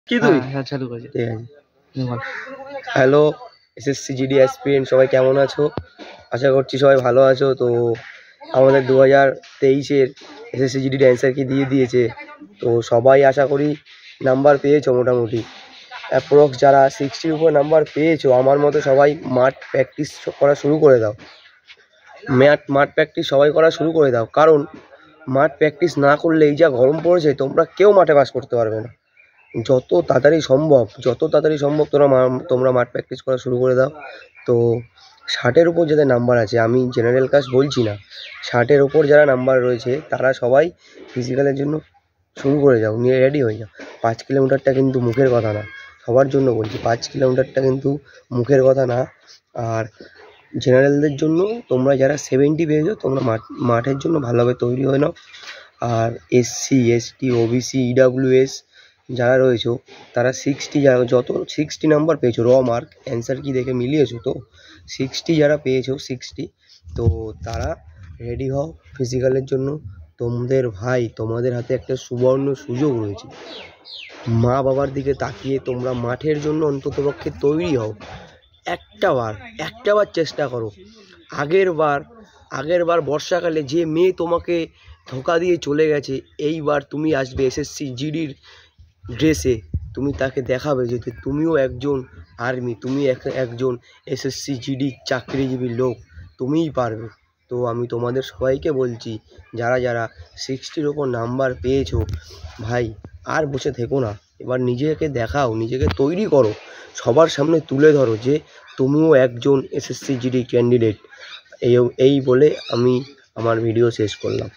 কি তুই চালু করেছি, ঠিক আছে। হ্যালো এসএসসি জিডি অ্যাসপিরেন্ট, সবাই কেমন আছো? আশা করছি সবাই ভালো আছো। তো আমাদের 2023-এর এসএসসি জিডির অ্যান্সার কি দিয়ে দিয়েছে, তো সবাই আশা করি নাম্বার পেয়েছো মোটামুটি। অ্যাপ্রক্স যারা 60-র উপর নাম্বার পেয়েছো, আমার মতো সবাই মাঠ প্র্যাকটিস করা শুরু করে দাও। মাঠ প্র্যাকটিস সবাই করা শুরু করে দাও, কারণ মাঠ প্র্যাকটিস না করলে এই যা গরম পড়েছে তোমরা কেউ মাঠে পাস করতে পারবে না। যত তাড়াতাড়ি সম্ভব তোমরা মাঠ প্র্যাকটিস করা শুরু করে দাও। তো 60-এর উপর যাদের নাম্বার আছে, আমি জেনারেল কাস্ট বলছি না, 60-এর উপর যারা নাম্বার রয়েছে তারা সবাই ফিজিক্যালের জন্য শুরু করে যাও, নিয়ে রেডি হয়ে যাও। 5 কিলোমিটারটা কিন্তু মুখের কথা না, সবার জন্য বলছি, 5 কিলোমিটারটা কিন্তু মুখের কথা না। আর জেনারেলদের জন্য তোমরা যারা 70 পেয়েছো, তোমরা মাঠের জন্য ভালোভাবে তৈরি হয়ে নাও। আর এসসি এসটি ওবিসি ইডাব্লিউএস যারা রয়েছো, তারা 60 নাম্বার পেয়েছো, র মার্ক অ্যান্সার কি দেখে মিলিয়েছো তো 60 যারা পেয়েছো 60, তো তারা রেডি হও ফিজিক্যালের জন্য। তোমাদের হাতে একটা সুবর্ণ সুযোগ রয়েছে। মা বাবার দিকে তাকিয়ে তোমরা মাঠের জন্য অন্ততপক্ষে তৈরি হও। একটা বার চেষ্টা করো। আগের বার বর্ষাকালে যে মেয়ে তোমাকে ধোকা দিয়ে চলে গেছে, এইবার তুমি আসবে এসএসসি জিডির ড্রেসে, তুমি তাকে দেখাবে যে তুমিও একজন আর্মি, তুমি একজন এসএসসি জিডি চাকরিজীবী লোক, তুমিই পারবে। তো আমি তোমাদের সবাইকে বলছি, যারা 60-র ওপর নাম্বার পেয়েছো, ভাই আর বসে থেকো না, এবার নিজেকে দেখাও, নিজেকে তৈরি করো, সবার সামনে তুলে ধরো যে তুমিও একজন এসএসসি জিডি ক্যান্ডিডেট। এই বলে আমি আমার ভিডিও শেষ করলাম।